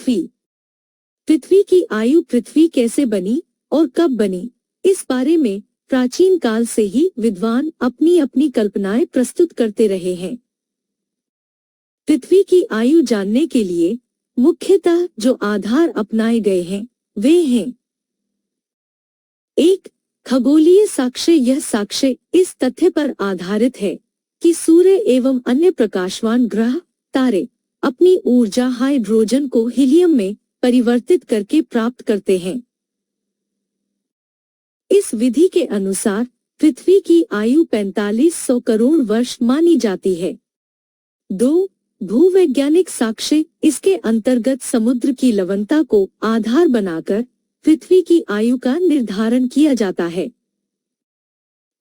पृथ्वी। पृथ्वी की आयु, पृथ्वी कैसे बनी और कब बनी, इस बारे में प्राचीन काल से ही विद्वान अपनी अपनी कल्पनाएं प्रस्तुत करते रहे हैं। पृथ्वी की आयु जानने के लिए मुख्यतः जो आधार अपनाए गए हैं वे हैं: 1. खगोलीय साक्ष्य। यह साक्ष्य इस तथ्य पर आधारित है कि सूर्य एवं अन्य प्रकाशवान ग्रह, तारे अपनी ऊर्जा हाइड्रोजन को हीलियम में परिवर्तित करके प्राप्त करते हैं। इस विधि के अनुसार पृथ्वी की आयु 4500 करोड़ वर्ष मानी जाती है। 2. भूवैज्ञानिक साक्ष्य। इसके अंतर्गत समुद्र की लवणता को आधार बनाकर पृथ्वी की आयु का निर्धारण किया जाता है।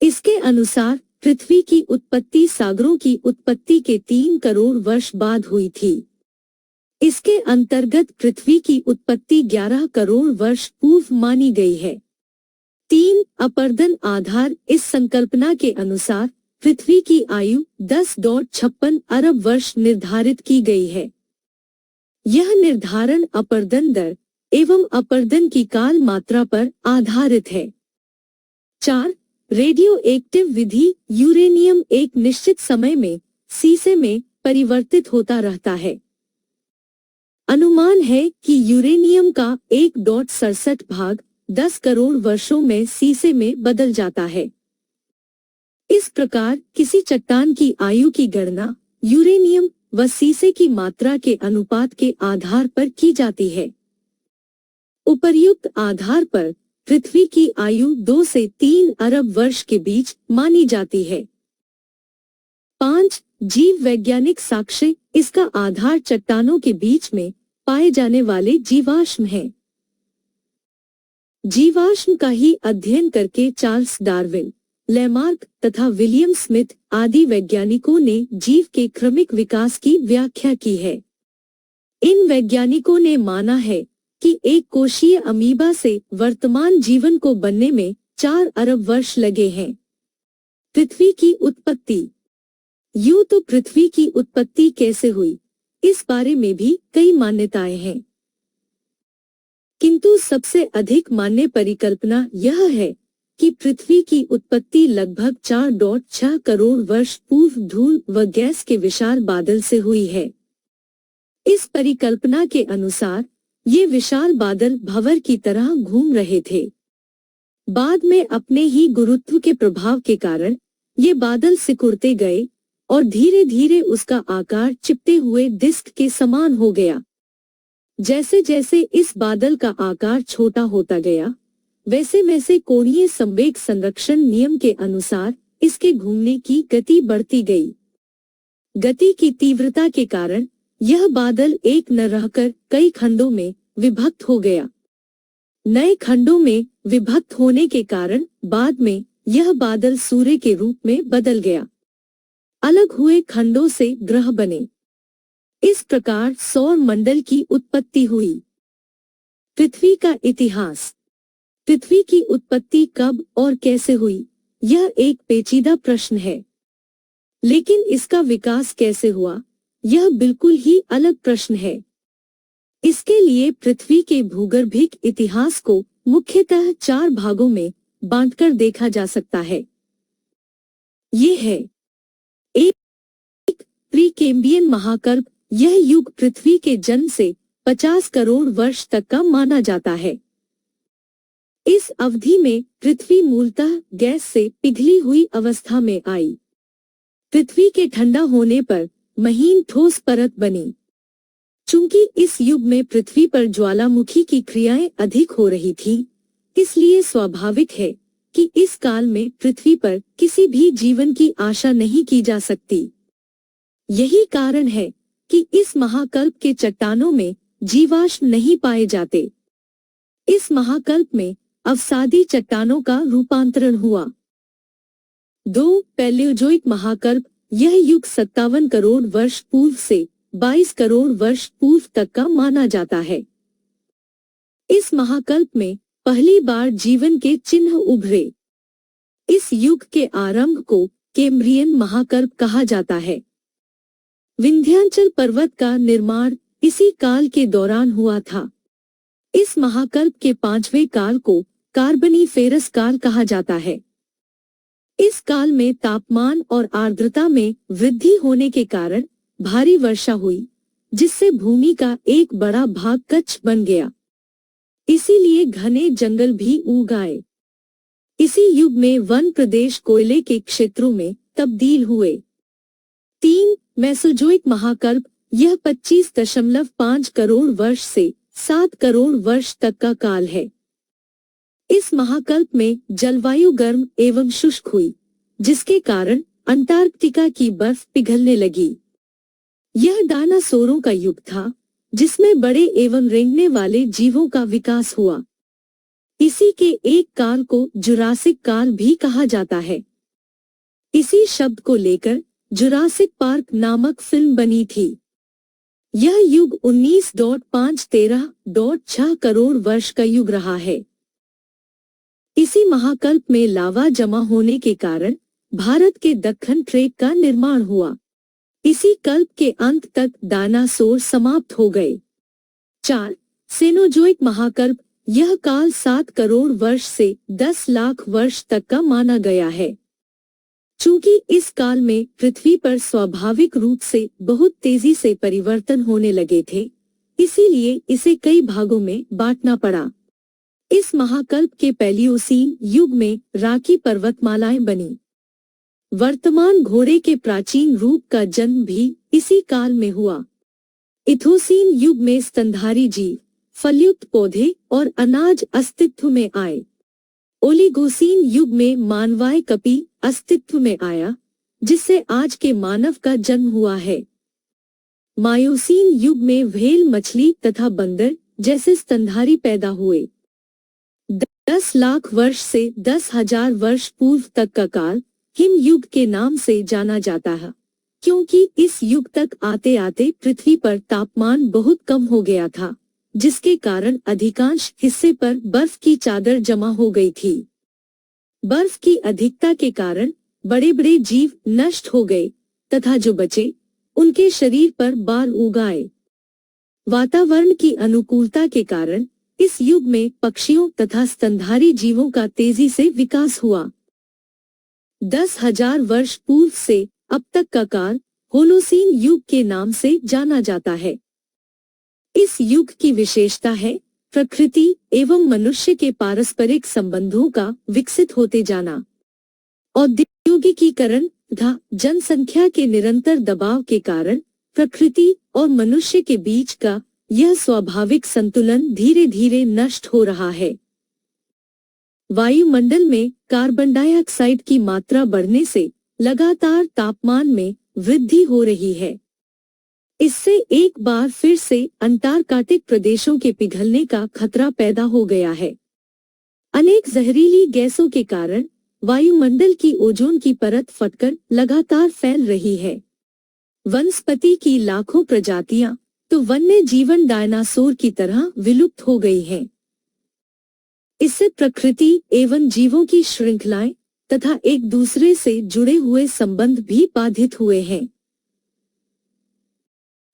इसके अनुसार पृथ्वी की उत्पत्ति सागरों की उत्पत्ति के 3 करोड़ वर्ष बाद हुई थी। इसके अंतर्गत पृथ्वी की उत्पत्ति 11 करोड़ वर्ष पूर्व मानी गई है। 3. अपर्दन आधार। इस संकल्पना के अनुसार पृथ्वी की आयु 10.56 अरब वर्ष निर्धारित की गई है। यह निर्धारण अपर्दन दर एवं अपर्दन की काल मात्रा पर आधारित है। 4. रेडियो एक्टिव विधि। यूरेनियम एक निश्चित समय में सीसे में परिवर्तित होता रहता है। अनुमान है कि यूरेनियम का 1.67 भाग 10 करोड़ वर्षों में सीसे में बदल जाता है। इस प्रकार किसी चट्टान की आयु की गणना यूरेनियम व सीसे की मात्रा के अनुपात के आधार पर की जाती है। उपर्युक्त आधार पर पृथ्वी की आयु 2 से 3 अरब वर्ष के बीच मानी जाती है। 5. जीव वैज्ञानिक साक्ष्य। इसका आधार चट्टानों के बीच में पाए जाने वाले जीवाश्म हैं। जीवाश्म का ही अध्ययन करके चार्ल्स डार्विन, लैमार्क तथा विलियम स्मिथ आदि वैज्ञानिकों ने जीव के क्रमिक विकास की व्याख्या की है। इन वैज्ञानिकों ने माना है कि एक कोशीय अमीबा से वर्तमान जीवन को बनने में 4 अरब वर्ष लगे हैं। पृथ्वी की उत्पत्ति। यूं तो पृथ्वी की उत्पत्ति कैसे हुई, इस बारे में भी कई मान्यताएं हैं, किंतु सबसे अधिक मान्य परिकल्पना यह है कि पृथ्वी की उत्पत्ति लगभग 4.6 करोड़ वर्ष पूर्व धूल व गैस के विशाल बादल से हुई है। इस परिकल्पना के अनुसार ये विशाल बादल भंवर की तरह घूम रहे थे। बाद में अपने ही गुरुत्व के प्रभाव के कारण ये बादल सिकुड़ते गए और धीरे धीरे उसका आकार चिपटे हुए डिस्क के समान हो गया। जैसे जैसे इस बादल का आकार छोटा होता गया, वैसे वैसे कोणीय संवेग संरक्षण नियम के अनुसार इसके घूमने की गति बढ़ती गई। गति की तीव्रता के कारण यह बादल एक न रहकर कई खंडों में विभक्त हो गया। नए खंडों में विभक्त होने के कारण बाद में यह बादल सूर्य के रूप में बदल गया। अलग हुए खंडों से ग्रह बने। इस प्रकार सौर मंडल की उत्पत्ति हुई। पृथ्वी का इतिहास। पृथ्वी की उत्पत्ति कब और कैसे हुई, यह एक पेचीदा प्रश्न है, लेकिन इसका विकास कैसे हुआ, यह बिल्कुल ही अलग प्रश्न है। इसके लिए पृथ्वी के भूगर्भिक इतिहास को मुख्यतः 4 भागों में बांटकर देखा जा सकता है। ये है: 1. प्रीकेम्बियन महाकल्प। यह युग पृथ्वी के जन्म से 50 करोड़ वर्ष तक का माना जाता है। इस अवधि में पृथ्वी मूलतः गैस से पिघली हुई अवस्था में आई। पृथ्वी के ठंडा होने पर महीन ठोस परत बनी। चूंकि इस युग में पृथ्वी पर ज्वालामुखी की क्रियाएं अधिक हो रही थीं, इसलिए स्वाभाविक है कि इस काल में पृथ्वी पर किसी भी जीवन की आशा नहीं की जा सकती। यही कारण है कि इस महाकल्प के चट्टानों में जीवाश्म नहीं पाए जाते। इस महाकल्प में अवसादी चट्टानों का रूपांतरण हुआ। 2. पैलियोजोइक महाकल्प। यह युग 57 करोड़ वर्ष पूर्व से 22 करोड़ वर्ष पूर्व तक का माना जाता है। इस महाकल्प में पहली बार जीवन के चिन्ह उभरे। इस युग के आरंभ को कैम्ब्रियन महाकल्प कहा जाता है। विंध्याचल पर्वत का निर्माण इसी काल के दौरान हुआ था। इस महाकल्प के 5वें काल को कार्बनीफेरस काल कहा जाता है। इस काल में तापमान और आर्द्रता में वृद्धि होने के कारण भारी वर्षा हुई, जिससे भूमि का एक बड़ा भाग कच्छ बन गया। इसीलिए घने जंगल भी उग आए। इसी युग में वन प्रदेश कोयले के क्षेत्रों में तब्दील हुए। 3. मेसोजोइक महाकल्प। यह 25.5 करोड़ वर्ष से 7 करोड़ वर्ष तक का काल है। इस महाकल्प में जलवायु गर्म एवं शुष्क हुई, जिसके कारण अंटार्कटिका की बर्फ पिघलने लगी। यह डायनासोरों का युग था, जिसमें बड़े एवं रेंगने वाले जीवों का विकास हुआ। इसी के एक काल को जुरासिक काल भी कहा जाता है। इसी शब्द को लेकर जुरासिक पार्क नामक फिल्म बनी थी। यह युग 19.5-13.6 करोड़ वर्ष का युग रहा है। इसी महाकल्प में लावा जमा होने के कारण भारत के दक्कन ट्रेक का निर्माण हुआ। इसी कल्प के अंत तक डायनासोर समाप्त हो गए। 4. सेनोजोइक महाकल्प। यह काल 7 करोड़ वर्ष से 10 लाख वर्ष तक का माना गया है। चूंकि इस काल में पृथ्वी पर स्वाभाविक रूप से बहुत तेजी से परिवर्तन होने लगे थे, इसीलिए इसे कई भागों में बांटना पड़ा। इस महाकल्प के पैलियोसीन युग में राकी पर्वतमालाएं बनी। वर्तमान घोड़े के प्राचीन रूप का जन्म भी इसी काल में हुआ। इथोसीन युग में स्तनधारी जीव, फलयुक्त पौधे और अनाज अस्तित्व में आए। ओलिगोसीन युग में मानवाय कपी अस्तित्व में आया, जिससे आज के मानव का जन्म हुआ है। मायोसीन युग में व्हेल मछली तथा बंदर जैसे स्तनधारी पैदा हुए। 10 लाख वर्ष से 10,000 वर्ष पूर्व तक का काल हिम युग के नाम से जाना जाता है, क्योंकि इस युग तक आते आते पृथ्वी पर तापमान बहुत कम हो गया था, जिसके कारण अधिकांश हिस्से पर बर्फ की चादर जमा हो गई थी। बर्फ की अधिकता के कारण बड़े बड़े जीव नष्ट हो गए तथा जो बचे उनके शरीर पर बाल उग आए। वातावरण की अनुकूलता के कारण इस युग में पक्षियों तथा स्तनधारी जीवों का तेजी से विकास हुआ। 10,000 वर्ष पूर्व से अब तक का काल होलोसीन युग के नाम से जाना जाता है। इस युग की विशेषता है प्रकृति एवं मनुष्य के पारस्परिक संबंधों का विकसित होते जाना। औद्योगिकीकरण तथा जनसंख्या के निरंतर दबाव के कारण प्रकृति और मनुष्य के बीच का यह स्वाभाविक संतुलन धीरे धीरे नष्ट हो रहा है। वायुमंडल में कार्बन डाइऑक्साइड की मात्रा बढ़ने से लगातार तापमान में वृद्धि हो रही है। इससे एक बार फिर से अंटार्कटिक प्रदेशों के पिघलने का खतरा पैदा हो गया है। अनेक जहरीली गैसों के कारण वायुमंडल की ओजोन की परत फटकर लगातार फैल रही है। वनस्पति की लाखों प्रजातियां तो वन्य जीवन डायनासोर की तरह विलुप्त हो गई हैं। इससे प्रकृति एवं जीवों की श्रृंखलाएं तथा एक दूसरे से जुड़े हुए संबंध भी बाधित हुए हैं।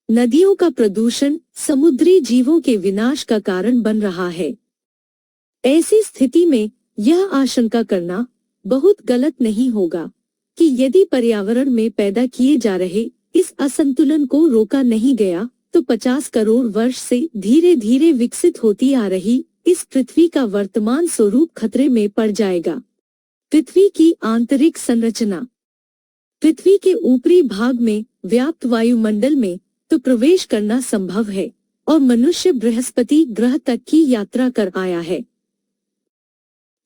नदियों का प्रदूषण समुद्री जीवों के विनाश का कारण बन रहा है। ऐसी स्थिति में यह आशंका करना बहुत गलत नहीं होगा कि यदि पर्यावरण में पैदा किए जा रहे इस असंतुलन को रोका नहीं गया तो 50 करोड़ वर्ष से धीरे धीरे विकसित होती आ रही इस पृथ्वी का वर्तमान स्वरूप खतरे में पड़ जाएगा। पृथ्वी की आंतरिक संरचना। पृथ्वी के ऊपरी भाग में व्याप्त वायुमंडल में तो प्रवेश करना संभव है और मनुष्य बृहस्पति ग्रह तक की यात्रा कर आया है,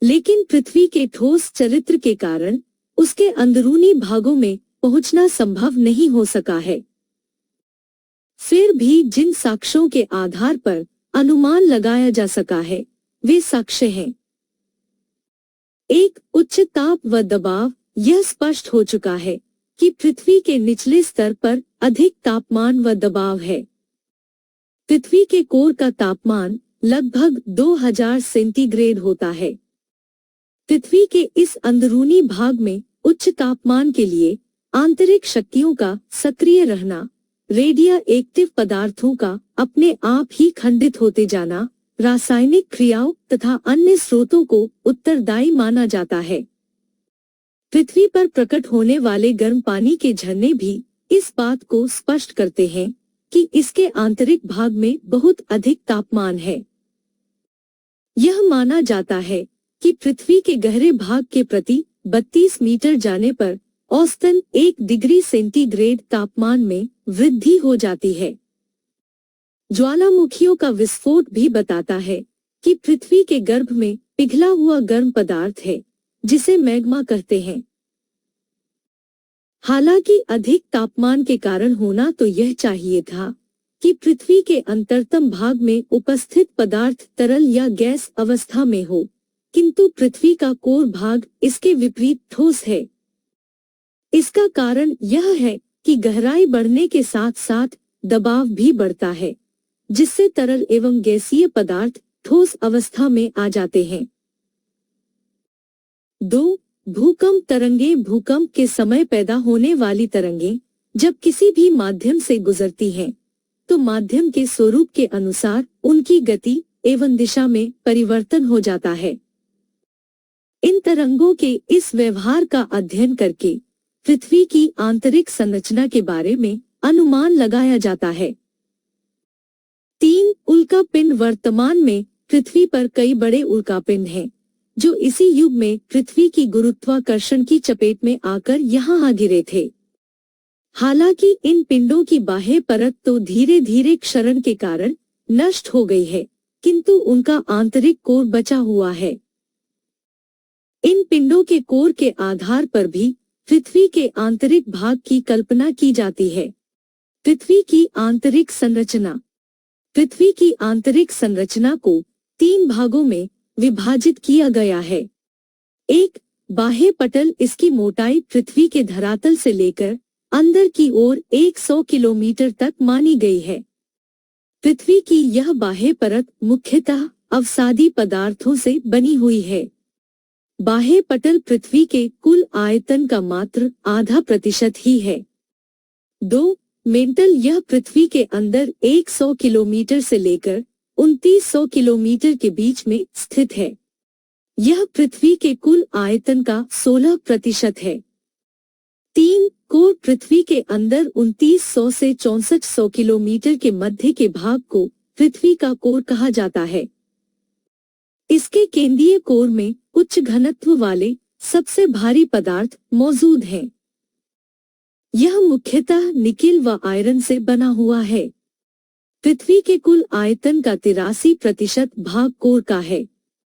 लेकिन पृथ्वी के ठोस चरित्र के कारण उसके अंदरूनी भागों में पहुंचना संभव नहीं हो सका है। फिर भी जिन साक्ष्यों के आधार पर अनुमान लगाया जा सका है वे साक्ष्य हैं। 1. उच्च ताप व दबाव। यह स्पष्ट हो चुका है कि पृथ्वी के निचले स्तर पर अधिक तापमान व दबाव है। पृथ्वी के कोर का तापमान लगभग 2000 सेंटीग्रेड होता है। पृथ्वी के इस अंदरूनी भाग में उच्च तापमान के लिए आंतरिक शक्तियों का सक्रिय रहना, रेडियो एक्टिव पदार्थों का अपने आप ही खंडित होते जाना, रासायनिक क्रियाओं तथा अन्य स्रोतों को उत्तरदायी माना जाता है। पृथ्वी पर प्रकट होने वाले गर्म पानी के झरने भी इस बात को स्पष्ट करते हैं कि इसके आंतरिक भाग में बहुत अधिक तापमान है। यह माना जाता है कि पृथ्वी के गहरे भाग के प्रति 32 मीटर जाने पर औसतन 1 डिग्री सेंटीग्रेड तापमान में वृद्धि हो जाती है। ज्वालामुखियों का विस्फोट भी बताता है कि पृथ्वी के गर्भ में पिघला हुआ गर्म पदार्थ है, जिसे मैग्मा कहते हैं। हालांकि अधिक तापमान के कारण होना तो यह चाहिए था कि पृथ्वी के अंतरतम भाग में उपस्थित पदार्थ तरल या गैस अवस्था में हो, किंतु पृथ्वी का कोर भाग इसके विपरीत ठोस है। इसका कारण यह है कि गहराई बढ़ने के साथ साथ दबाव भी बढ़ता है, जिससे तरल एवं गैसीय पदार्थ ठोस अवस्था में आ जाते हैं। 2. भूकंप तरंगें। भूकंप के समय पैदा होने वाली तरंगें जब किसी भी माध्यम से गुजरती हैं, तो माध्यम के स्वरूप के अनुसार उनकी गति एवं दिशा में परिवर्तन हो जाता है। इन तरंगों के इस व्यवहार का अध्ययन करके पृथ्वी की आंतरिक संरचना के बारे में अनुमान लगाया जाता है। 3. उल्कापिंड। वर्तमान में पृथ्वी पर कई बड़े उल्कापिंड हैं, जो इसी युग में पृथ्वी की गुरुत्वाकर्षण की चपेट में आकर यहाँ आ गिरे थे। हालांकि इन पिंडों की बाह्य परत तो धीरे धीरे क्षरण के कारण नष्ट हो गई है, किंतु उनका आंतरिक कोर बचा हुआ है। इन पिंडों के कोर के आधार पर भी पृथ्वी के आंतरिक भाग की कल्पना की जाती है। पृथ्वी की आंतरिक संरचना। पृथ्वी की आंतरिक संरचना को 3 भागों में विभाजित किया गया है। 1. बाह्य पटल। इसकी मोटाई पृथ्वी के धरातल से लेकर अंदर की ओर 100 किलोमीटर तक मानी गई है। पृथ्वी की यह बाह्य परत मुख्यतः अवसादी पदार्थों से बनी हुई है। बाह्य पटल पृथ्वी के कुल आयतन का मात्र आधा प्रतिशत ही है। 2. मेंटल। यह पृथ्वी के अंदर 100 किलोमीटर से लेकर 2900 किलोमीटर के बीच में स्थित है। यह पृथ्वी के कुल आयतन का 16% है। 3. कोर। पृथ्वी के अंदर 2900 से 6400 किलोमीटर के मध्य के भाग को पृथ्वी का कोर कहा जाता है। इसके केंद्रीय कोर में उच्च घनत्व वाले सबसे भारी पदार्थ मौजूद हैं। यह मुख्यतः निकेल व आयरन से बना हुआ है। पृथ्वी के कुल आयतन का 83% भाग कोर का है।